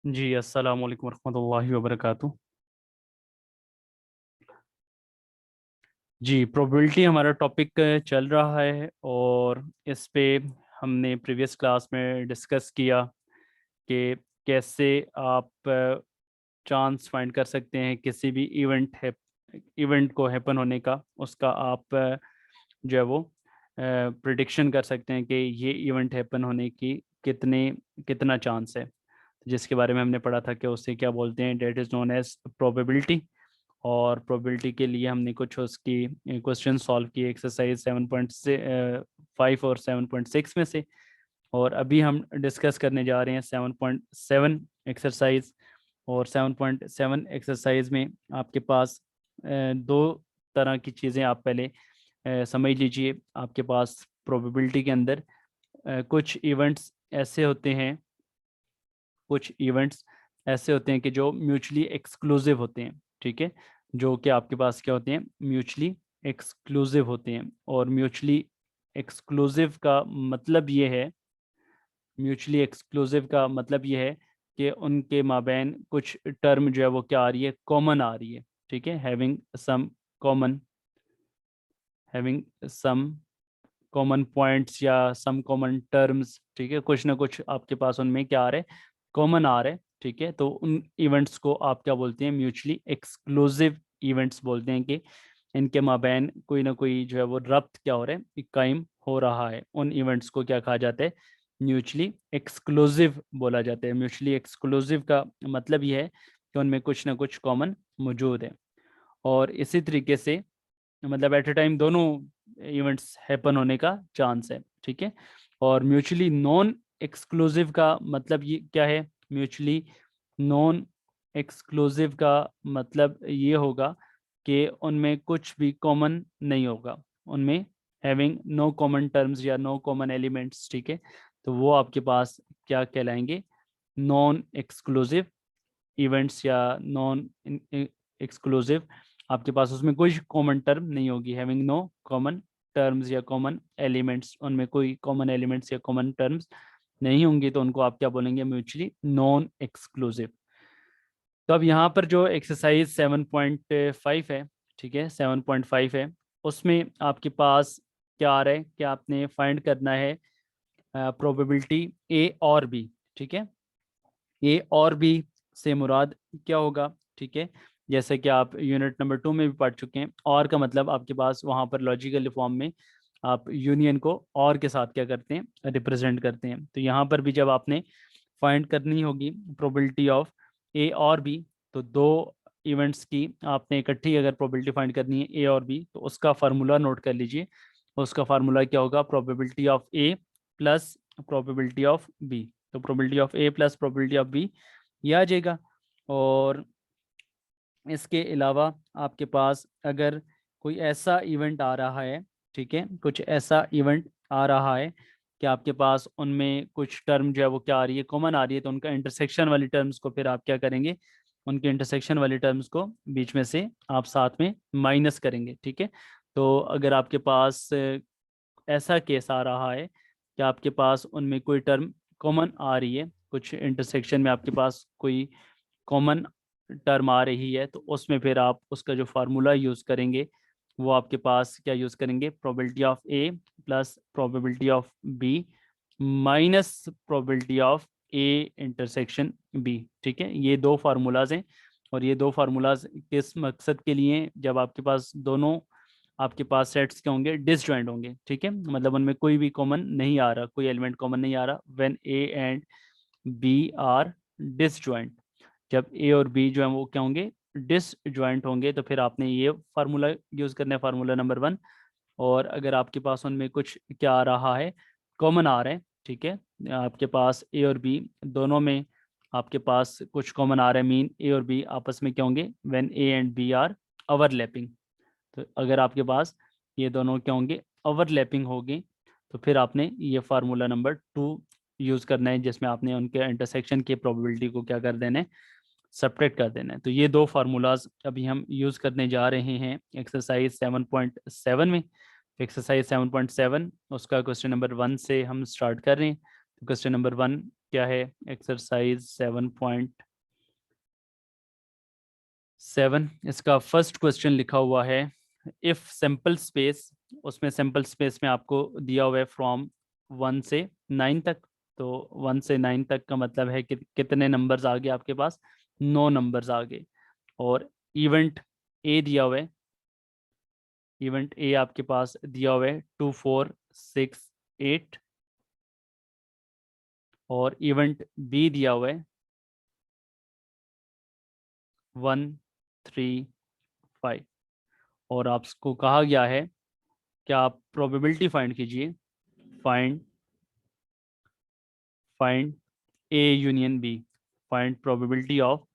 जी, अस्सलाम वालेकुम रहमतुल्लाहि व बरकातुहू। जी, प्रोबेबिलिटी हमारा टॉपिक चल रहा है और इस पे हमने प्रीवियस क्लास में डिस्कस किया कि कैसे आप चांस फाइंड कर सकते हैं किसी भी इवेंट को हैपन होने का। उसका आप जो है वो प्रिडिक्शन कर सकते हैं कि ये इवेंट हैपन होने की कितने कितना चांस है, जिसके बारे में हमने पढ़ा था कि उसे क्या बोलते हैं, that is known as probability. और प्रोबेबिलिटी के लिए हमने कुछ उसकी क्वेश्चन सॉल्व किए एक्सरसाइज 7.5 और 7.6 में से। और अभी हम डिस्कस करने जा रहे हैं 7.7 एक्सरसाइज। और 7.7 एक्सरसाइज में आपके पास दो तरह की चीज़ें आप पहले समझ लीजिए। आपके पास प्रोबेबिलिटी के अंदर कुछ इवेंट्स ऐसे होते हैं, कुछ इवेंट्स ऐसे होते हैं कि जो म्यूचुअली एक्सक्लूसिव होते हैं। ठीक है, जो कि आपके पास क्या होते हैं, म्यूचुअली एक्सक्लूसिव होते हैं। और म्यूचुअली एक्सक्लूसिव का मतलब ये है, म्यूचुअली एक्सक्लूसिव का मतलब ये है कि उनके माबैन कुछ टर्म जो है वो क्या आ रही है, कॉमन आ रही है। ठीक है, common having some common points या सम कॉमन टर्म्स। ठीक है, कुछ ना कुछ आपके पास उनमें क्या आ रहा है, कॉमन आ रहा है। ठीक है, तो उन इवेंट्स को आप क्या बोलते हैं, म्यूचुअली एक्सक्लूसिव इवेंट्स बोलते हैं कि इनके माबैन कोई ना कोई जो है वो रब्त क्या हो रहा है, कायम हो रहा है। उन इवेंट्स को क्या कहा जाता है, म्यूचुअली एक्सक्लूसिव बोला जाता है। म्यूचुअली एक्सक्लूसिव का मतलब यह है कि उनमें कुछ ना कुछ कॉमन मौजूद है। और इसी तरीके से मतलब एट ए टाइम दोनों इवेंट्स हैपन होने का चांस है। ठीक है, और म्यूचुअली नॉन एक्सक्लूसिव का मतलब ये क्या है, म्यूचुअली नॉन एक्सक्लूसिव का मतलब ये होगा कि उनमें कुछ भी कॉमन नहीं होगा, उनमें हैविंग नो कॉमन टर्म्स या नो कॉमन एलिमेंट्स। ठीक है, तो वो आपके पास क्या कहलाएंगे, नॉन एक्सक्लूसिव इवेंट्स या नॉन एक्सक्लूसिव। आपके पास उसमें कोई कॉमन टर्म नहीं होगी, हैविंग नो कॉमन टर्म्स या कॉमन एलिमेंट्स, उनमें कोई कॉमन एलिमेंट्स या कॉमन टर्म्स नहीं होंगी, तो उनको आप क्या बोलेंगे, म्यूचुअली नॉन एक्सक्लूसिव। तो अब यहाँ पर जो एक्सरसाइज 7.5 है, ठीक है 7.5 है, उसमें आपके पास क्या आ रहा है कि आपने फाइंड करना है प्रोबेबिलिटी ए और बी। ठीक है, ए और बी से मुराद क्या होगा। ठीक है, जैसे कि आप यूनिट नंबर 2 में भी पढ़ चुके हैं, और का मतलब आपके पास वहाँ पर लॉजिकल फॉर्म में आप यूनियन को और के साथ क्या करते हैं, रिप्रेजेंट करते हैं। तो यहाँ पर भी जब आपने फाइंड करनी होगी प्रोबेबिलिटी ऑफ ए और बी, तो दो इवेंट्स की आपने इकट्ठी अगर प्रोबेबिलिटी फाइंड करनी है ए और बी, तो उसका फार्मूला नोट कर लीजिए। उसका फार्मूला क्या होगा, probability of A plus probability of B. तो probability of A plus probability of B ये आ जाएगा। और इसके अलावा आपके पास अगर कोई ऐसा इवेंट आ रहा है, ठीक है, कुछ ऐसा इवेंट आ रहा है कि आपके पास उनमें कुछ टर्म जो है वो क्या आ रही है, कॉमन आ रही है, तो उनका इंटरसेक्शन वाली टर्म्स को फिर आप क्या करेंगे, उनके इंटरसेक्शन वाली टर्म्स को बीच में से आप साथ में माइनस करेंगे। ठीक है, तो अगर आपके पास ऐसा केस आ रहा है कि आपके पास उनमें कोई टर्म कॉमन आ रही है, कुछ इंटरसेक्शन में आपके पास कोई कॉमन टर्म आ रही है, तो उसमें फिर आप उसका जो फार्मूला यूज़ करेंगे वो आपके पास क्या यूज़ करेंगे, probability of A plus probability of B minus probability of A intersection B. ठीक है, ये दो फार्मूलाज हैं। और ये दो फार्मूलाज किस मकसद के लिए हैं, जब आपके पास दोनों आपके पास सेट्स क्या होंगे, डिसजॉइंट होंगे। ठीक है, मतलब उनमें कोई भी कॉमन नहीं आ रहा, कोई एलिमेंट कॉमन नहीं आ रहा, when A and B are disjoint. जब ए और बी जो है वो क्या होंगे, डिसजॉइंट होंगे, तो फिर आपने ये फार्मूला यूज करना है, फार्मूला नंबर 1। और अगर आपके पास उनमें कुछ क्या आ रहा है, कॉमन आ रहा है, ठीक है, आपके पास ए और बी दोनों में आपके पास कुछ कॉमन आ रहा है, मीन ए और बी आपस में क्या होंगे, when A and B are overlapping. तो अगर आपके पास ये दोनों क्या होंगे, ओवरलैपिंग होगी, तो फिर आपने ये फार्मूला नंबर 2 यूज़ करना है, जिसमें आपने उनके इंटरसेक्शन की प्रोबेबिलिटी को क्या कर देना है, सब्ट्रैक्ट कर देना है। तो ये दो फार्मूलाज अभी हम यूज़ करने जा रहे हैं एक्सरसाइज 7.7 में। एक्सरसाइज 7.7 उसका क्वेश्चन नंबर 1 से हम स्टार्ट कर रहे हैं। तो क्वेश्चन नंबर 1 क्या है, एक्सरसाइज 7.7, इसका फर्स्ट क्वेश्चन लिखा हुआ है, इफ सैंपल स्पेस, उसमें सैंपल स्पेस में आपको दिया हुआ है फ्रॉम 1 से 9 तक। तो 1 से 9 तक का मतलब है कि कितने नंबर्स आ गए आपके पास, 9 नंबर्स आ गए। और इवेंट ए दिया हुआ है, इवेंट ए आपके पास दिया हुआ है 2 4 6 8, और इवेंट बी दिया हुआ है 1 3 5। और आपको कहा गया है कि आप प्रोबेबिलिटी फाइंड कीजिए, find find A union B, find probability of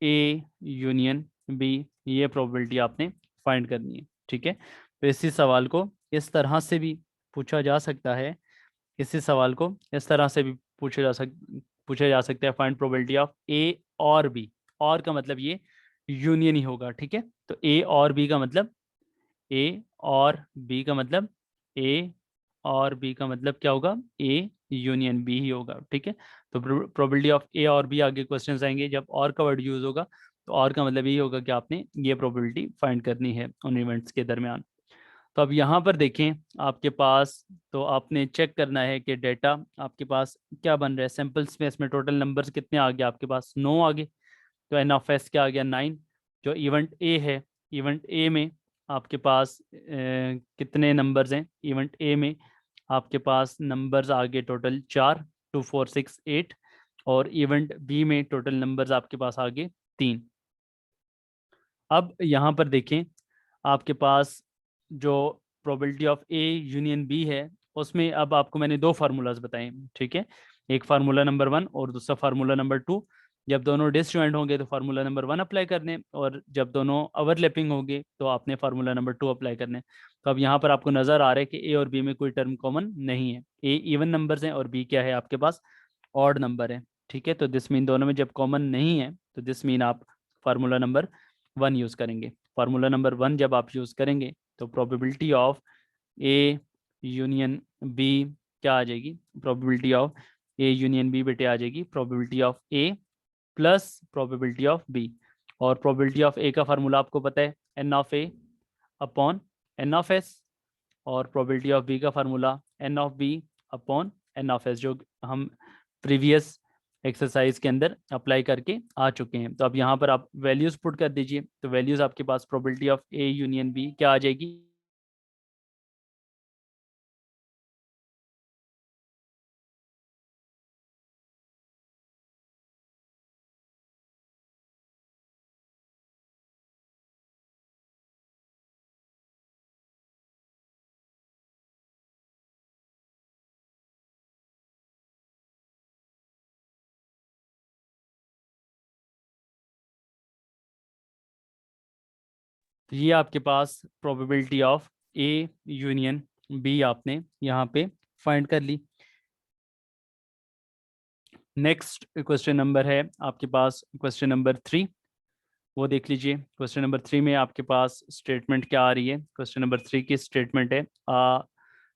A union B, ये प्रोबेबिलिटी आपने फाइंड करनी है। ठीक है, तो इसी सवाल को इस तरह से भी पूछा जा सकता है, इसी सवाल को इस तरह से भी पूछा जा सकता है, फाइंड प्रोबेबिलिटी ऑफ ए और बी। और का मतलब ये यूनियन ही होगा। ठीक है, तो ए और बी का मतलब, ए और बी का मतलब, ए और बी का मतलब क्या होगा, ए यूनियन बी ही होगा। ठीक है, तो प्रोबेबिलिटी ऑफ ए और बी, आगे क्वेश्चंस आएंगे जब और का वर्ड यूज होगा, तो और का मतलब यही होगा कि आपने ये प्रोबेबिलिटी फाइंड करनी है उन इवेंट्स के दरमियान। तो अब यहाँ पर देखें आपके पास, तो आपने चेक करना है कि डेटा आपके पास क्या बन रहा है, सैंपल स्पेस में टोटल नंबर्स कितने आ गए आपके पास, 9 आ गए। तो एन ऑफ एस क्या आ गया, 9। जो इवेंट ए है, इवेंट ए में आपके पास कितने नंबर्स हैं, इवेंट ए में आपके पास नंबर्स आ गए टोटल 4, 2 4 6 8। और इवेंट बी में टोटल नंबर्स आपके पास आ गए 3। अब यहाँ पर देखें आपके पास जो probability of A union B है, उसमें अब आपको मैंने दो फार्मूलाज बताए। ठीक है, एक फार्मूला नंबर 1 और दूसरा फार्मूला नंबर 2। जब दोनों डिसजॉइंट होंगे तो फार्मूला नंबर 1 अप्लाई करने, और जब दोनों ओवरलैपिंग होंगे तो आपने फार्मूला नंबर 2 अप्लाई करने। तो अब यहाँ पर आपको नजर आ रहा है कि ए और बी में कोई टर्म कॉमन नहीं है, ए इवन नंबर्स हैं और बी क्या है आपके पास, ऑड नंबर है। ठीक है, तो दिस मीन दोनों में जब कॉमन नहीं है तो दिस मीन आप फार्मूला नंबर 1 यूज करेंगे। फार्मूला नंबर 1 जब आप यूज करेंगे तो probability of A union B क्या आ जाएगी, probability of A union B बेटे आ जाएगी probability of A plus probability of B. और प्रोबेबिलिटी ऑफ ए का फार्मूला आपको पता है, n of A upon n of S. और प्रोबेबिलिटी ऑफ बी का formula n of B upon n of S, जो हम प्रीवियस एक्सरसाइज के अंदर अप्लाई करके आ चुके हैं। तो अब यहाँ पर आप वैल्यूज पुट कर दीजिए, तो वैल्यूज आपके पास probability of A union B क्या आ जाएगी, तो ये आपके पास probability of A union B आपने यहाँ पे फाइंड कर ली। नेक्स्ट क्वेश्चन नंबर है आपके पास, क्वेश्चन नंबर 3, वो देख लीजिए। क्वेश्चन नंबर 3 में आपके पास स्टेटमेंट क्या आ रही है, क्वेश्चन नंबर 3 की स्टेटमेंट है,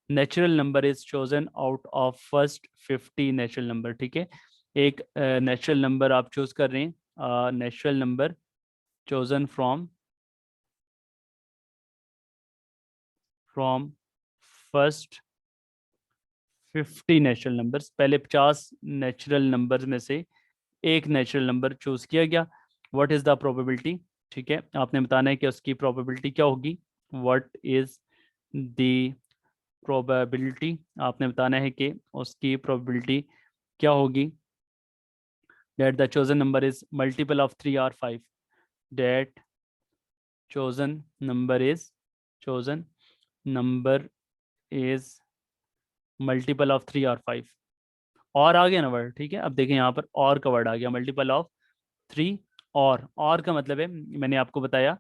natural number is chosen out of first 50 natural number. ठीक है, एक नेचुरल नंबर आप चूज कर रहे हैं, natural number chosen from first 50 natural numbers, पहले 50 नेचुरल नंबर्स में से एक नेचुरल नंबर चूज किया गया। व्हाट इज द प्रोबेबिलिटी, ठीक है, आपने बताना है कि उसकी प्रोबेबिलिटी क्या होगी। व्हाट इज द प्रोबेबिलिटी, आपने बताना है कि उसकी प्रोबेबिलिटी क्या होगी, that the chosen number is multiple of 3 or 5, that chosen number is chosen number is multiple of 3 or 5। और आ गया ना वर्ड, ठीक है, अब देखें यहाँ पर और का वर्ड आ गया, मल्टीपल ऑफ 3। और का मतलब है, मैंने आपको बताया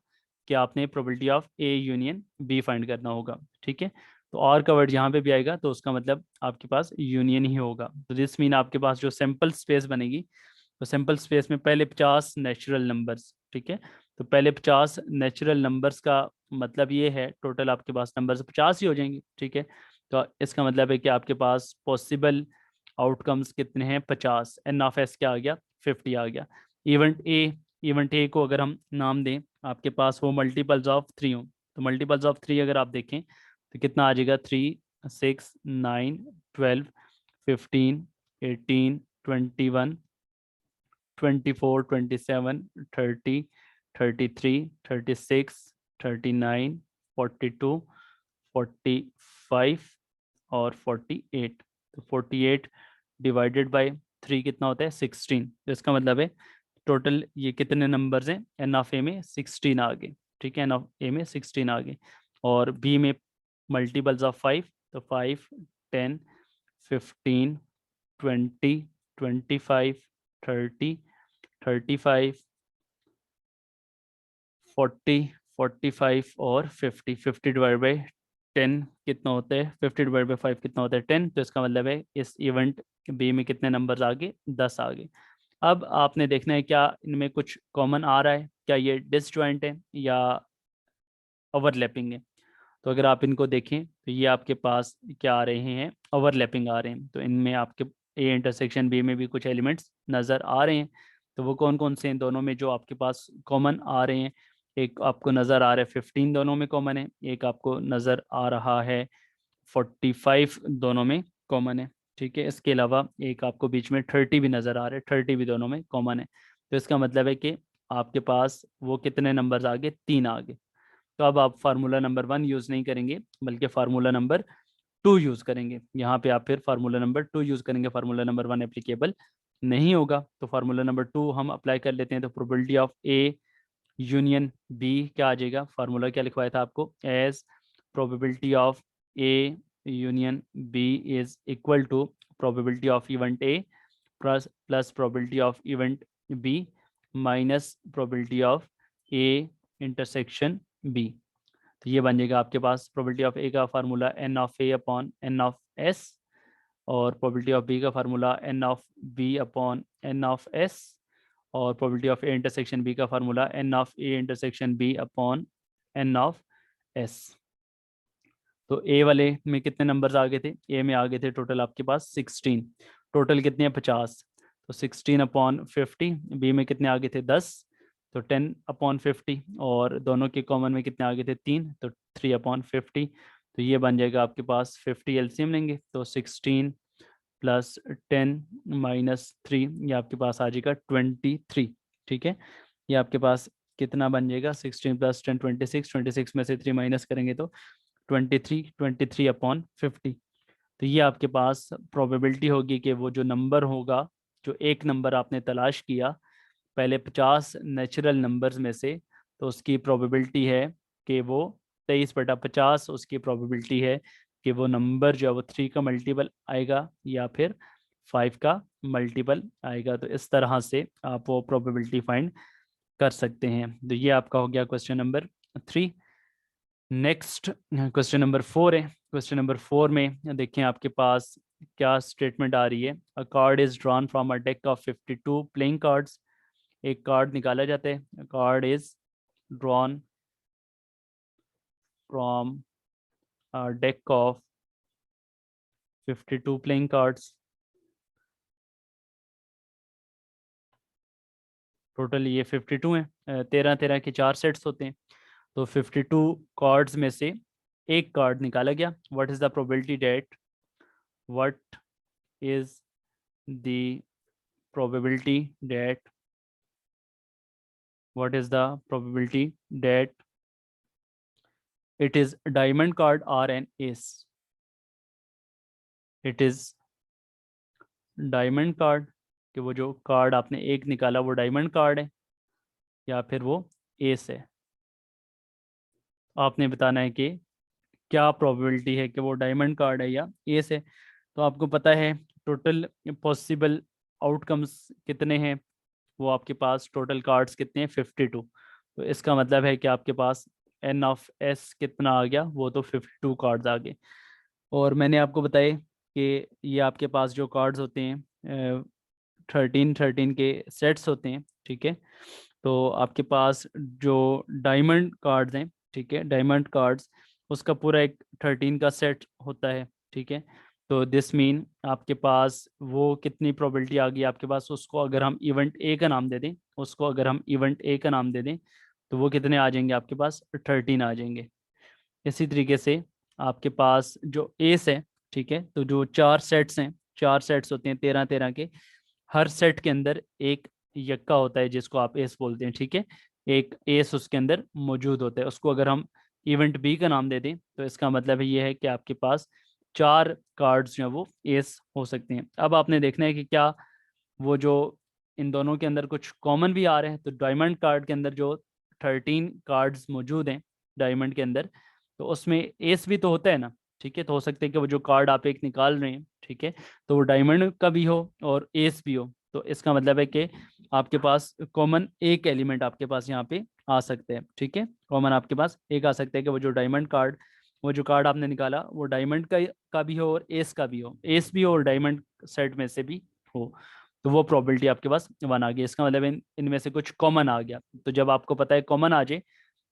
कि आपने probability of A union B find करना होगा। ठीक है, तो और का वर्ड यहाँ पे भी आएगा तो उसका मतलब आपके पास यूनियन ही होगा। तो दिस मीन आपके पास जो सैंपल स्पेस बनेगी, तो सैंपल स्पेस में पहले 50 नेचुरल नंबर्स। ठीक है, तो पहले 50 नेचुरल नंबर्स का मतलब ये है, टोटल आपके पास नंबर्स 50 ही हो जाएंगे। ठीक है, तो इसका मतलब है कि आपके पास पॉसिबल आउटकम्स कितने हैं 50। एन ऑफ एस क्या आ गया 50 आ गया। इवेंट ए को अगर हम नाम दें, आपके पास वो मल्टीपल्स ऑफ 3 हो, तो मल्टीपल्स ऑफ 3 अगर आप देखें तो कितना आ जाएगा 3, 6, 9, 12, 15, 18, 21, 24, 27, 30, 33, 36, 39, 42, 45 और 48। तो 48 डिवाइडेड बाय 3 कितना होता है 16। तो इसका मतलब है टोटल ये कितने नंबर्स हैं एन ऑफ ए में 16 आ गए। ठीक है, एन ऑफ ए में 16 आ गए। और बी में मल्टीपल्स ऑफ 5, तो 5, 10, 15, 20, 25, 30, 35, 40, 45 और 50। 50 डिवाइड बाई 10 कितना होता है 50 डिवाइड बाई 5 कितना होता है 10। तो इसका मतलब है इस इवेंट बी में कितने नंबर्स आगे 10 आगे। अब आपने देखना है क्या इनमें कुछ कॉमन आ रहा है, क्या ये डिसजॉइंट है या ओवरलैपिंग है। तो अगर आप इनको देखें तो ये आपके पास क्या आ रहे हैं ओवरलैपिंग आ रहे हैं। तो इनमें आपके ए इंटरसेक्शन बी में भी कुछ एलिमेंट्स नज़र आ रहे हैं। तो वो कौन कौन से हैं दोनों में जो आपके पास कॉमन आ रहे हैं। एक आपको नज़र आ रहा है 15 दोनों में कॉमन है, एक आपको नज़र आ रहा है 45 दोनों में कॉमन है। ठीक है, इसके अलावा एक आपको बीच में 30 भी नज़र आ रहा है, 30 भी दोनों में कॉमन है। तो इसका मतलब है कि आपके पास वो कितने नंबर्स आगे 3 आगे। तो अब आप फार्मूला नंबर 1 यूज़ नहीं करेंगे बल्कि फार्मूला नंबर 2 यूज़ करेंगे। यहाँ पे आप फिर फार्मूला नंबर 2 यूज़ करेंगे, फार्मूला नंबर 1 एप्लीकेबल नहीं होगा। तो फार्मूला नंबर 2 हम अप्लाई कर लेते हैं। तो probability of A union B क्या आ जाएगा, फार्मूला क्या लिखवाया था आपको, as probability of A union B is equal to probability of event A plus probability of event B minus probability of A intersection B. तो ये बन जाएगा आपके पास प्रोबेबिलिटी ऑफ ए का formula n of A upon n of S, और probability of B का formula n of B upon n of S, और probability of A intersection B का formula n of A intersection B upon n of S. तो A वाले में कितने numbers आ गए थे, ए में आ गए थे टोटल आपके पास 16। टोटल कितने हैं 50। तो 16 अपॉन 50। बी में कितने आ गए थे 10, तो 10 अपॉन 50। और दोनों के कॉमन में कितने आ गए थे 3, तो 3 अपॉन 50। तो ये बन जाएगा आपके पास 50 एलसीएम लेंगे तो 16 प्लस 10 माइनस 3, ये आपके पास आ जाएगा 23। ठीक है, ये आपके पास कितना बन जाएगा 16 प्लस 10 26, 26 में से 3 माइनस करेंगे तो 23, 23 अपॉन 50। तो ये आपके पास प्रोबेबिलिटी होगी कि वो जो नंबर होगा, जो एक नंबर आपने तलाश किया पहले 50 नेचुरल नंबर्स में से, तो उसकी प्रोबेबिलिटी है कि वो 23/50 उसकी प्रोबेबिलिटी है कि वो नंबर जो है वो 3 का मल्टीपल आएगा या फिर 5 का मल्टीपल आएगा। तो इस तरह से आप वो प्रोबेबिलिटी फाइंड कर सकते हैं। तो ये आपका हो गया question number 3। Next question number 4 है। क्वेश्चन नंबर 4 में देखें आपके पास क्या स्टेटमेंट आ रही है। अ card is drawn from a deck of 52 playing cards. एक कार्ड निकाला जाता है, card is drawn from a deck of 52 playing cards. Total ये 52 हैं, 13 के 4 सेट्स होते हैं। तो 52 कार्ड्स में से एक कार्ड निकाला गया। What is the probability that, what is the probability that what is the probability that it is diamond card or an ace, it is diamond card, कि वो जो कार्ड आपने एक निकाला वो डायमंड कार्ड है या फिर वो एस है। आपने बताना है कि क्या प्रोबेबिलिटी है कि वो डायमंड कार्ड है या एस है। तो आपको पता है टोटल पॉसिबल आउटकम्स कितने हैं, वो आपके पास टोटल कार्ड्स कितने हैं 52। तो इसका मतलब है कि आपके पास एन ऑफ एस कितना आ गया, वो तो 52 कार्ड्स आ गए। और मैंने आपको बताया कि ये आपके पास जो कार्ड्स होते हैं 13 के सेट्स होते हैं। ठीक है, तो आपके पास जो डायमंड कार्ड्स हैं, ठीक है, डायमंड कार्ड्स उसका पूरा एक 13 का सेट होता है। ठीक है। तो दिस मीन आपके पास वो कितनी प्रोबेबिलिटी आ गई आपके पास, उसको अगर हम इवेंट ए का नाम दे दें, उसको अगर हम इवेंट ए का नाम दे दें, तो वो कितने आ जाएंगे आपके पास, 13 आ जाएंगे। इसी तरीके से आपके पास जो एस है, ठीक है, तो जो 4 सेट्स हैं, 4 सेट्स होते हैं 13 13 के, हर सेट के अंदर एक यक्का होता है जिसको आप एस बोलते हैं, ठीक है। एक एस उसके अंदर मौजूद होता है, उसको अगर हम इवेंट बी का नाम दे दें, तो इसका मतलब ये है कि आपके पास 4 कार्ड्स जो है वो एस हो सकते हैं। अब आपने देखना है कि क्या वो जो इन दोनों के अंदर कुछ कॉमन भी आ रहे हैं। तो डायमंड कार्ड के अंदर जो 13 कार्ड्स मौजूद हैं डायमंड के अंदर, तो उसमें एस भी तो होता है ना, ठीक है। तो हो सकता है कि वो जो कार्ड आप एक निकाल रहे हैं, ठीक है, तो वो डायमंड का भी हो और एस भी हो। तो इसका मतलब है कि आपके पास कॉमन एक एलिमेंट आपके पास यहाँ पे आ सकते हैं, ठीक है। कॉमन आपके पास एक आ सकता है कि वो जो डायमंड कार्ड, वो जो कार्ड आपने निकाला वो डायमंड का भी हो और एस का भी हो, एस भी हो और डायमंड सेट में से भी हो। तो वो प्रोबेबिलिटी आपके पास 1 आ गई। इसका मतलब इनमें से कुछ कॉमन आ गया। तो जब आपको पता है कॉमन आ जाए,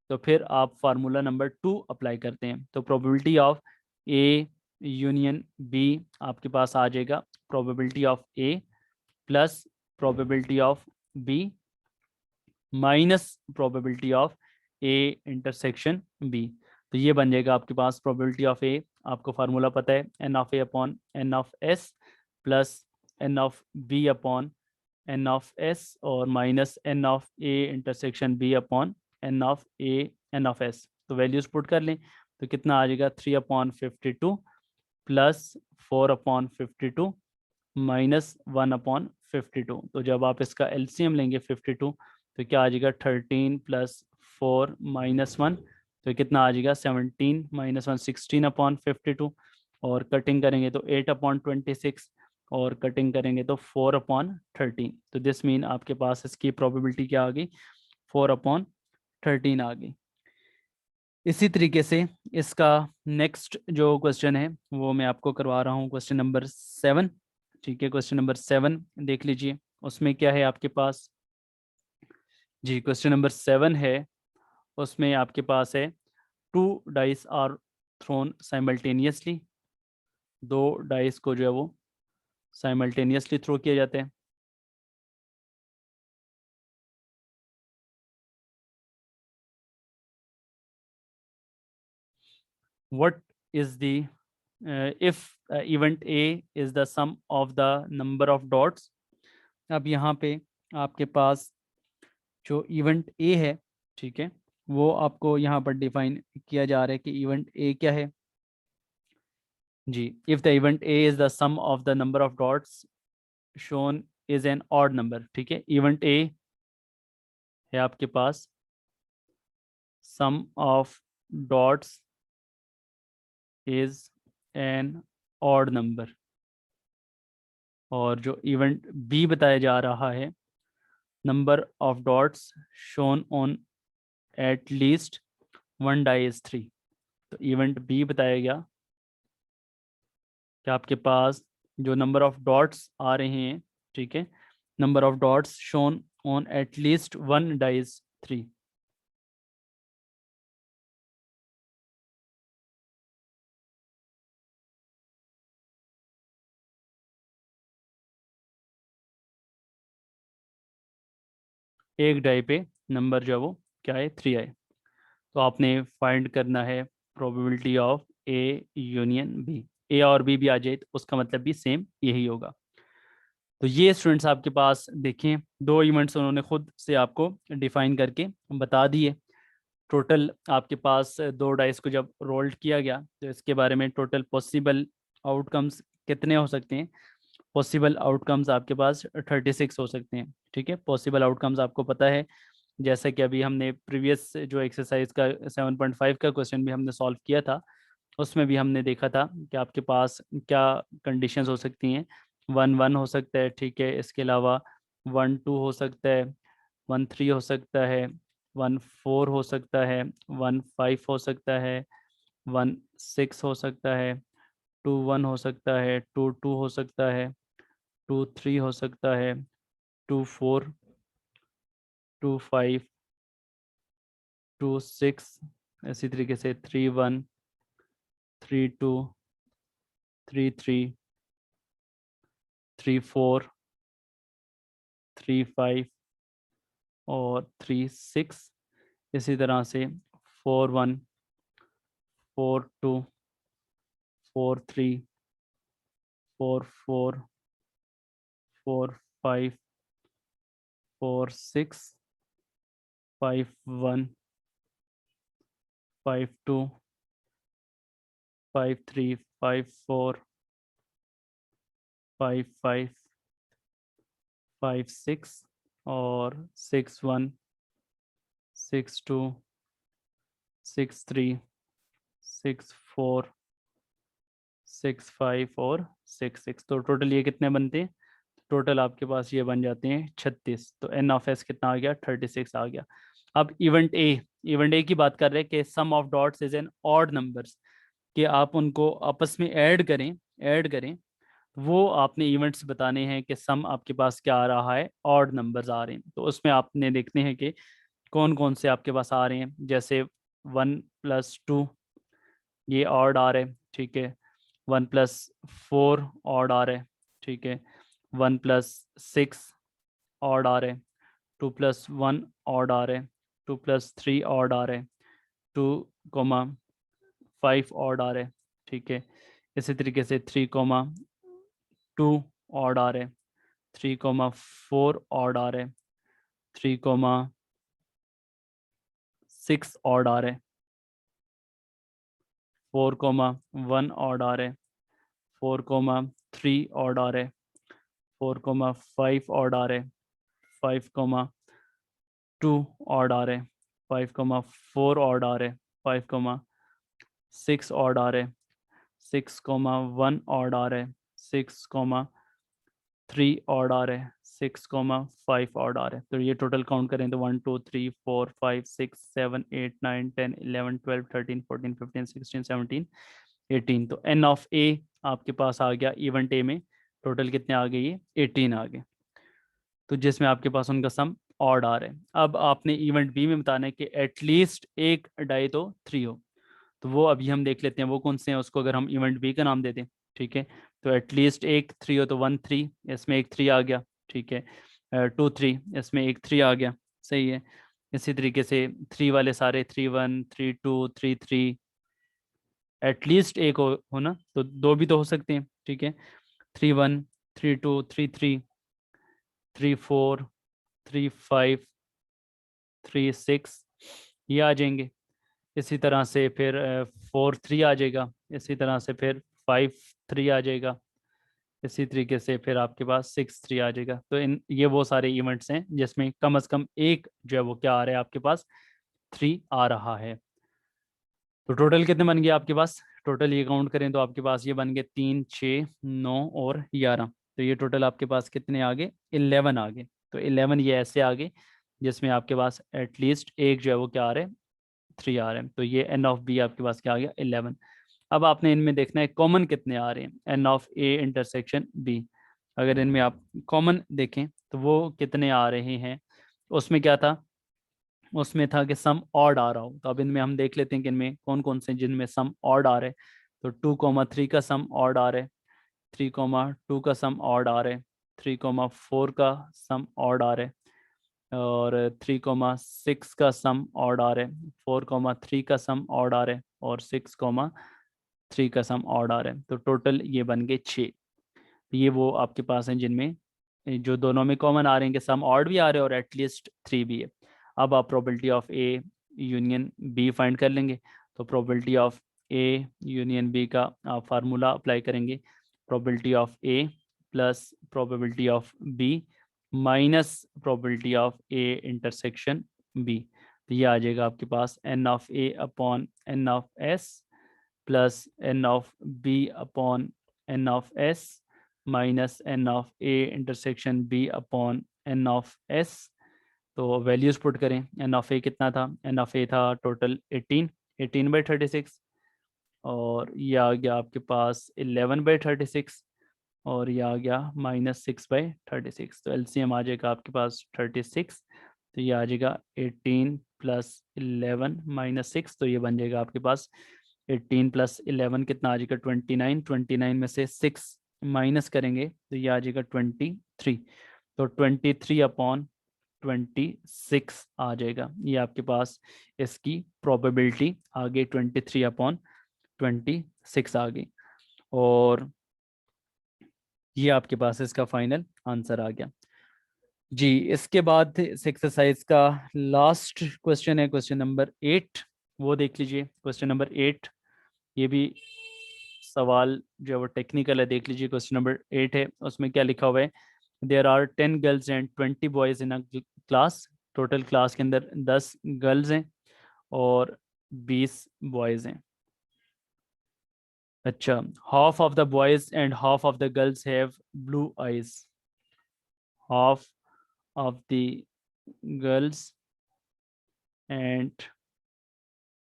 तो फिर आप फार्मूला नंबर 2 अप्लाई करते हैं। तो probability of A union B आपके पास आ जाएगा probability of A plus probability of B minus probability of A intersection B. तो ये बन जाएगा आपके पास प्रोबेबिलिटी ऑफ ए, आपको फार्मूला पता है, n of A upon n of S plus n of B upon n of S और minus n of A intersection B upon n of A n of S. तो values put कर लें, तो कितना आ जाएगा, 3/52 plus 4/52 minus 1/52। तो जब आप इसका एलसीएम लेंगे 52, तो क्या आ जाएगा, 13 प्लस 4 माइनस 1, तो कितना आ जाएगा, 17 माइनस 1 16/52। और कटिंग करेंगे तो 8/26 और कटिंग करेंगे तो 4/13। तो दिस मीन आपके पास इसकी प्रोबेबिलिटी क्या आ गई, 4/13 आ गई। इसी तरीके से इसका नेक्स्ट जो क्वेश्चन है वो मैं आपको करवा रहा हूँ, क्वेश्चन नंबर 7, ठीक है। क्वेश्चन नंबर 7 देख लीजिए, उसमें क्या है आपके पास। जी, क्वेश्चन नंबर 7 है, उसमें आपके पास है 2 dice are thrown simultaneously, 2 dice को जो है वो साइमल्टेनियसली थ्रो किए जाते हैं। What is the if event A is the sum of the number of dots। अब यहाँ पे आपके पास जो इवेंट ए है, ठीक है, वो आपको यहाँ पर डिफाइन किया जा रहा है कि इवेंट ए क्या है। जी, if the event A is the sum of the number of dots shown is an odd number, ठीक है। इवेंट ए है आपके पास sum of dots is an odd number, और जो इवेंट बी बताया जा रहा है, number of dots shown on at least 1 die is 3। तो इवेंट बी बताया गया कि आपके पास जो नंबर ऑफ डॉट्स आ रहे हैं, ठीक है, number of dots shown on at least 1 dies 3। एक डाई पे नंबर जो है वो क्या है, 3 आए। तो आपने फाइंड करना है probability of A union B. A और बी भी आ जाए तो उसका मतलब भी सेम यही होगा। तो ये स्टूडेंट्स आपके पास देखें, 2 इवेंट्स उन्होंने खुद से आपको डिफाइन करके बता दिए। टोटल आपके पास 2 डाइस को जब रोल्ड किया गया, तो इसके बारे में टोटल पॉसिबल आउटकम्स कितने हो सकते हैं। पॉसिबल आउटकम्स आपके पास 36 हो सकते हैं, ठीक है। पॉसिबल आउटकम्स आपको पता है, जैसा कि अभी हमने प्रीवियस जो एक्सरसाइज का 7.5 का क्वेश्चन भी हमने सॉल्व किया था, उसमें भी हमने देखा था कि आपके पास क्या कंडीशंस हो सकती हैं। 1 1 हो सकता है, ठीक है। इसके अलावा 1 2 हो सकता है, 1 3 हो सकता है, 1 4 हो सकता है, 1 5 हो सकता है, 1 6 हो सकता है, 2 1 हो सकता है, 2 2 हो सकता है, 2 3 हो सकता है, 2 4, 2 5, 2 6, इसी तरीके से 3 1, 3 2, 3 3, 3 4, 3 5 और 3 6। इसी तरह से 4 1, 4 2, 4 3, 4 4, 4 5, 4 6, 5 1, 5 2, 5 3, 5 4, 5 5, 5 6 और 6 1, 6 2, 6 3, 6 4, 6 5 और 6 6। तो टोटल ये कितने बनते हैं? टोटल आपके पास ये बन जाते हैं 36। तो एन ऑफ एस कितना आ गया? 36 आ गया। अब इवेंट ए की बात कर रहे हैं कि sum of dots is an odd numbers, कि आप उनको आपस में ऐड करें। वो आपने इवेंट्स बताने हैं कि सम आपके पास क्या आ रहा है, ऑड नंबर्स आ रहे हैं। तो उसमें आपने देखने हैं कि कौन कौन से आपके पास आ रहे हैं। जैसे 1+2 ये ऑड आ रहे हैं, ठीक है। 1+4 ऑड आ रहे हैं, ठीक है। 1+6 ऑड आ रहे हैं। 2+1 ऑड आ रहे हैं। 2+3 ऑड आ रहे हैं। 2,5 ऑड आ रहे हैं, ठीक है। इसी तरीके से 3,2 ऑड आ रहे हैं। 3,4 ऑड आ रहे हैं। 3,6 ऑड आ रहे हैं। 4,1 ऑड आ रहे हैं। 4,3 ऑड आ रहे हैं। 4,5 ऑड आ रहे हैं। 5,2 ऑड आ रहे हैं। 5,4 ऑड आ रहे हैं। 5,6 ऑड आ रहे हैं। 6,1 ऑड आ रहे हैं। 6,3 ऑड आ रहे हैं। 6,5 ऑड आ रहे हैं। तो ये टोटल काउंट करें तो 1 2 3 4 5 6 7 8 9 10 11 12 13 14 15 16 17 18। तो एन ऑफ ए आपके पास आ गया इवेंट ए में। टोटल कितने आ गए? ये 18 आ गए। तो जिसमें आपके पास उनका सम ऑड आ रहा है। अब आपने इवेंट बी में बताना है कि एटलीस्ट एक डाई तो 3 हो। तो वो अभी हम देख लेते हैं वो कौन से हैं। उसको अगर हम इवेंट बी का नाम दे दें, ठीक है। तो एटलीस्ट एक 3 हो, तो 1 3, इसमें एक 3 आ गया, ठीक है। 2 3, इसमें एक 3 आ गया, सही है। इसी तरीके से 3 वाले सारे 3 1, 3 2, 3 3, एटलीस्ट एक हो ना, तो दो भी तो हो सकते हैं, ठीक है। 3 1, 3 2, 3 3, 3 4, 3 5, 3 6 ये आ जाएंगे। इसी तरह से फिर 4 3 आ जाएगा। इसी तरह से फिर 5 3 आ जाएगा। इसी तरीके से फिर आपके पास 6 3 आ जाएगा। तो इन ये वो सारे इवेंट्स हैं जिसमें कम से कम एक जो है वो क्या आ रहा है आपके पास, 3 आ रहा है। तो टोटल कितने बन गए आपके पास? टोटल ये काउंट करें तो आपके पास ये बन गए 3 6 9 और 11। तो ये टोटल आपके पास कितने आ गए? 11 आ गए। तो 11 ये ऐसे आ गए जिसमें आपके पास एटलीस्ट एक जो है वो क्या आ रहे हैं, 3 आ रहे हैं। तो ये एन ऑफ बी आपके पास क्या आ गया? 11। अब आपने इनमें देखना है कॉमन कितने आ रहे हैं, n of A intersection B. अगर इनमें आप कॉमन देखें तो वो कितने आ रहे हैं। उसमें क्या था? उसमें था कि सम ऑड आ रहा हो। तो अब इनमें हम देख लेते हैं कि इनमें कौन कौन से जिनमें सम ऑड आ रहे हैं। तो 2,3 का सम ऑड आ रहा है। 3,2 का सम ऑड आ रहा है। 3,4 का सम ऑड आ रहा है। और 3,6 का सम ऑड आ रहा है। 4,3 का सम ऑड आ रहा है। और 6,3 का सम ऑड आ रहा है। तो टोटल ये बन गए 6। ये वो आपके पास हैं जिनमें जो दोनों में कॉमन आ रहे हैं कि सम ऑड भी आ रहे हैं और एटलीस्ट 3 भी है। अब आप probability of A union B find कर लेंगे। तो probability of A union B का आप फार्मूला अप्लाई करेंगे। Probability of A plus probability of B minus probability of A intersection B. तो ये आ जाएगा आपके पास n of A upon n of S plus n of B upon n of S minus n of A intersection B upon n of S. तो values put करें। N of ए कितना था? एन ऑफ ए था total 18, 18/36। और ये आ गया आपके पास 11/36। और ये आ गया -6/36। तो एलसीएम आ जाएगा आपके पास 36। तो ये आ जाएगा 18 + 11 - 6। तो ये बन जाएगा आपके पास 18 + 11 कितना आ जाएगा 29, 29 में से 6 माइनस करेंगे तो ये आ जाएगा 23, तो 23/26 आ जाएगा। ये आपके पास इसकी प्रोबेबिलिटी आ गई, 23/26 आ गई, और ये आपके पास इसका फाइनल आंसर आ गया जी। इसके बाद इस एक्सरसाइज का लास्ट क्वेश्चन है क्वेश्चन नंबर 8, वो देख लीजिए। क्वेश्चन नंबर 8, ये भी सवाल जो है वो टेक्निकल है, देख लीजिए। क्वेश्चन नंबर 8 है, उसमें क्या लिखा हुआ है, there are 10 girls and 20 boys in a class. Total class के अंदर 10 गर्ल्स हैं और 20 बॉयज हैं। अच्छा, half of the boys and half of the girls have blue eyes. Half of the girls and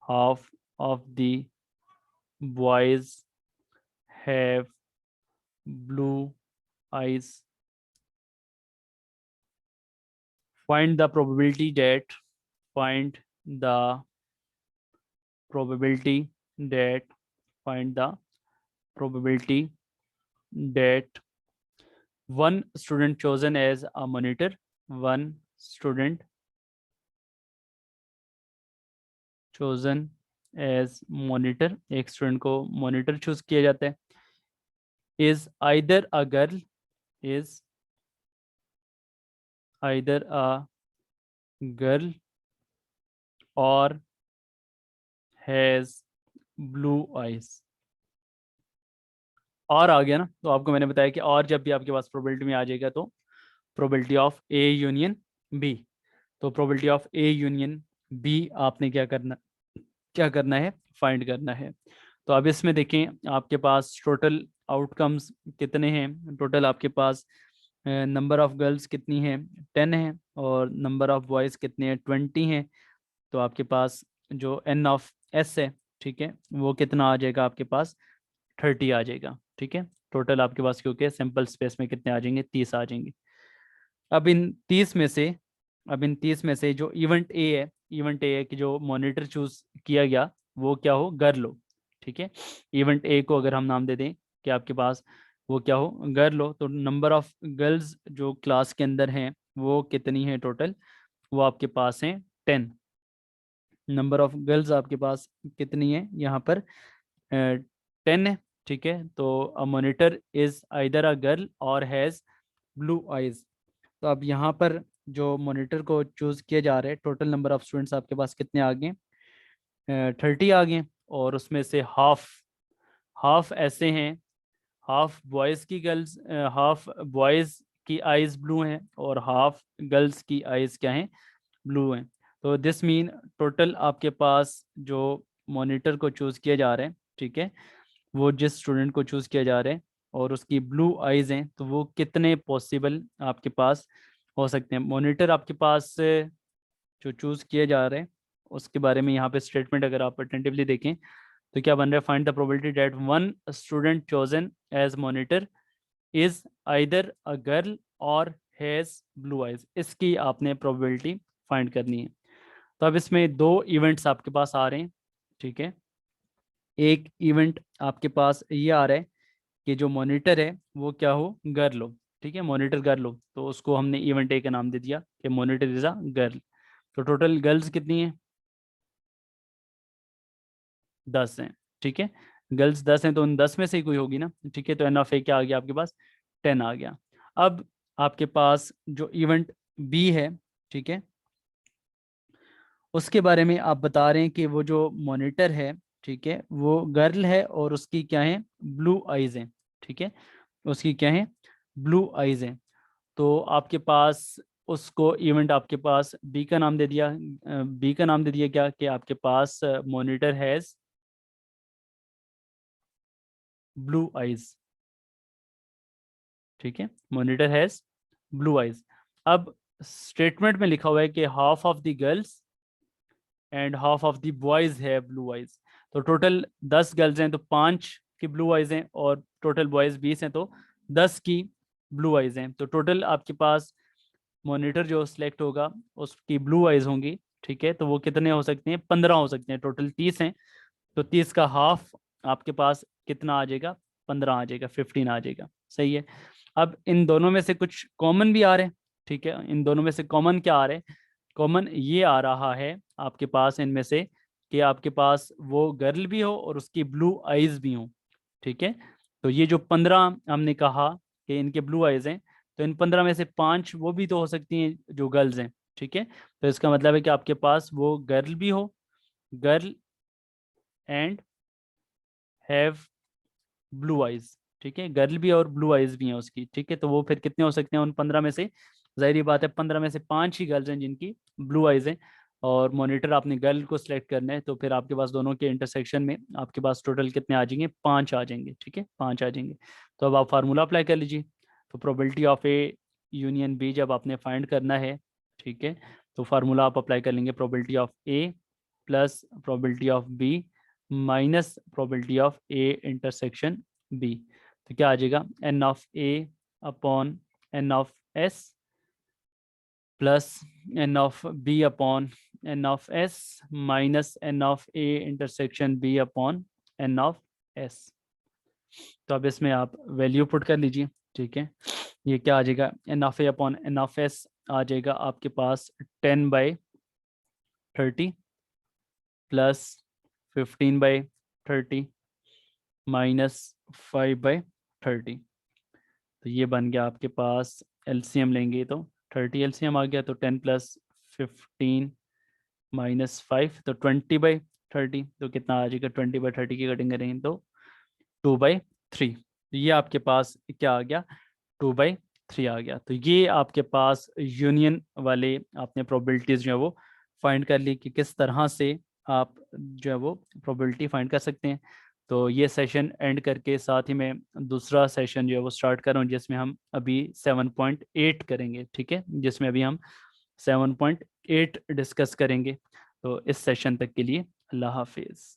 half of the boys have blue eyes. Find the probability that find the probability that find the probability that one student chosen as a monitor, one student chosen as monitor, एक student को monitor choose किया जाता है, is either a girl, is either a girl or has blue eyes. और आ गया ना, तो आपको मैंने बताया कि और जब भी आपके पास प्रोबेबिलिटी में आ जाएगा तो probability of A union B, तो probability of A union B आपने क्या करना है, फाइंड करना है। तो अब इसमें देखें आपके पास टोटल आउटकम्स कितने हैं। टोटल आपके पास नंबर ऑफ गर्ल्स कितनी है, 10 है, और नंबर ऑफ बॉयज़ कितने हैं, 20 हैं। तो आपके पास जो एन ऑफ एस है, ठीक है, वो कितना आ जाएगा आपके पास, 30 आ जाएगा। ठीक है, टोटल आपके पास क्योंकि सिंपल स्पेस में कितने आ जाएंगे, 30 आ जाएंगे। अब इन 30 में से जो इवेंट ए है, इवेंट ए है कि जो मॉनिटर चूज किया गया वो क्या हो, गर्ल हो। ठीक है, इवेंट ए को अगर हम नाम दे दें कि आपके पास वो क्या हो, गर्ल हो, तो नंबर ऑफ गर्ल्स जो क्लास के अंदर हैं वो कितनी है टोटल, वो आपके पास हैं 10। नंबर ऑफ गर्ल्स आपके पास कितनी है यहाँ पर, 10 है। ठीक है, तो a monitor is either a girl or has blue eyes. तो अब यहाँ पर जो मॉनिटर को चूज किए जा रहे हैं, टोटल नंबर ऑफ स्टूडेंट्स आपके पास कितने आ गए, 30 आ गए, और उसमें से हाफ हाफ ऐसे हैं, हाफ बॉयज़ की गर्ल्स, हाफ बॉयज़ की आइज़ ब्लू हैं और हाफ गर्ल्स की आइज़ क्या हैं, ब्लू हैं। तो दिस मीन टोटल आपके पास जो मॉनिटर को चूज़ किया जा रहे हैं, ठीक है, वो जिस स्टूडेंट को चूज़ किया जा रहा है और उसकी ब्लू आइज़ हैं, तो वो कितने पॉसिबल आपके पास हो सकते हैं। मॉनिटर आपके पास जो चूज़ किए जा रहे हैं उसके बारे में यहाँ पे स्टेटमेंट अगर आप अटेंटिवली देखें तो क्या बन रहा है, find the probability that one student chosen as monitor is either a girl or has blue eyes. इसकी आपने प्रोबेबिलिटी फाइंड करनी है। तो अब इसमें दो इवेंट्स आपके पास आ रहे हैं। ठीक है, एक इवेंट आपके पास ये आ रहा है कि जो मॉनिटर है वो क्या हो, गर्ल हो। ठीक है, मॉनिटर गर्ल हो, तो उसको हमने इवेंट ए का नाम दे दिया कि मॉनिटर इज अ गर्ल। तो टोटल गर्ल्स कितनी है, 10 हैं। ठीक है, गर्ल्स 10 हैं, तो उन 10 में से ही कोई होगी ना। ठीक है, तो एन ऑफ ए क्या आ गया आपके पास, 10 आ गया। अब आपके पास जो इवेंट बी है, ठीक है, उसके बारे में आप बता रहे हैं कि वो जो मॉनिटर है, ठीक है, वो गर्ल है और उसकी क्या है, ब्लू आइज हैं। ठीक है, उसकी क्या है, ब्लू आइज हैं। तो आपके पास उसको इवेंट आपके पास बी का नाम दे दिया, बी का नाम दे दिया क्या, कि आपके पास मॉनिटर हैज ब्लू आइज। ठीक है, मॉनिटर हैज ब्लू आइज। अब स्टेटमेंट में लिखा हुआ है कि half of the girls and half of the boys है ब्लू आइज। तो टोटल 10 गर्ल्स हैं तो 5 की ब्लू आइज हैं, और टोटल बॉयज 20 हैं तो 10 की ब्लू आइज हैं। तो टोटल आपके पास मॉनिटर जो सिलेक्ट होगा उसकी ब्लू आइज होंगी। ठीक है, तो वो कितने हो सकते हैं, 15 हो सकते हैं। टोटल 30 हैं तो 30 का हाफ आपके पास कितना आ जाएगा, 15 आ जाएगा, 15 आ जाएगा। सही है। अब इन दोनों में से कुछ कॉमन भी आ रहे हैं, ठीक है। इन दोनों में से कॉमन क्या आ रहे हैं, कॉमन ये आ रहा है आपके पास इनमें से कि आपके पास वो गर्ल भी हो और उसकी ब्लू आईज भी हो, ठीक है। तो ये जो 15 हमने कहा कि इनके ब्लू आईज हैं, तो इन 15 में से 5 वो भी तो हो सकती हैं जो गर्ल्स हैं, ठीक है। तो इसका मतलब है कि आपके पास वो गर्ल भी हो, girl and have blue eyes, ठीक है। गर्ल भी है और ब्लू आइज भी है उसकी, ठीक है। तो वो फिर कितने हो सकते हैं उन 15 में से, जाहिर बात है 15 में से 5 ही गर्ल्स हैं जिनकी ब्लू आइज हैं, और मॉनिटर आपने गर्ल को सिलेक्ट करना है, तो फिर आपके पास दोनों के इंटरसेक्शन में आपके पास टोटल कितने आ जाएंगे, 5 आ जाएंगे, ठीक है, 5 आ जाएंगे। तो अब आप फार्मूला अप्लाई कर लीजिए। तो probability of A union B जब आपने फाइंड करना है, ठीक है, तो फार्मूला आप अप्लाई कर लेंगे, probability of A plus probability of B minus probability of A intersection B. तो क्या आ जाएगा, n of A upon n of S plus n of B upon n of S minus n of A intersection B upon n of S. तो अब इसमें आप value put कर लीजिए, ठीक है। ये क्या आ जाएगा, n of A upon n of S आ जाएगा आपके पास 10/30 प्लस 15/30 माइनस 5/30। तो ये बन गया आपके पास, एलसीएम लेंगे तो 30 एलसीएम आ गया, तो 10 प्लस 15 माइनस 5, तो 20/30। तो कितना आ जाएगा, 20/30 की कटिंग करेंगे तो 2/3। तो ये आपके पास क्या आ गया, 2/3 आ गया। तो ये आपके पास यूनियन वाले आपने प्रोबेबिलिटीज जो है वो फाइंड कर ली कि किस तरह से आप जो है वो प्रोबेबिलिटी फाइंड कर सकते हैं। तो ये सेशन एंड करके साथ ही मैं दूसरा सेशन जो है वो स्टार्ट कर रहा हूँ, जिसमें हम अभी 7.8 करेंगे, ठीक है, जिसमें अभी हम 7.8 डिस्कस करेंगे। तो इस सेशन तक के लिए अल्लाह हाफिज़।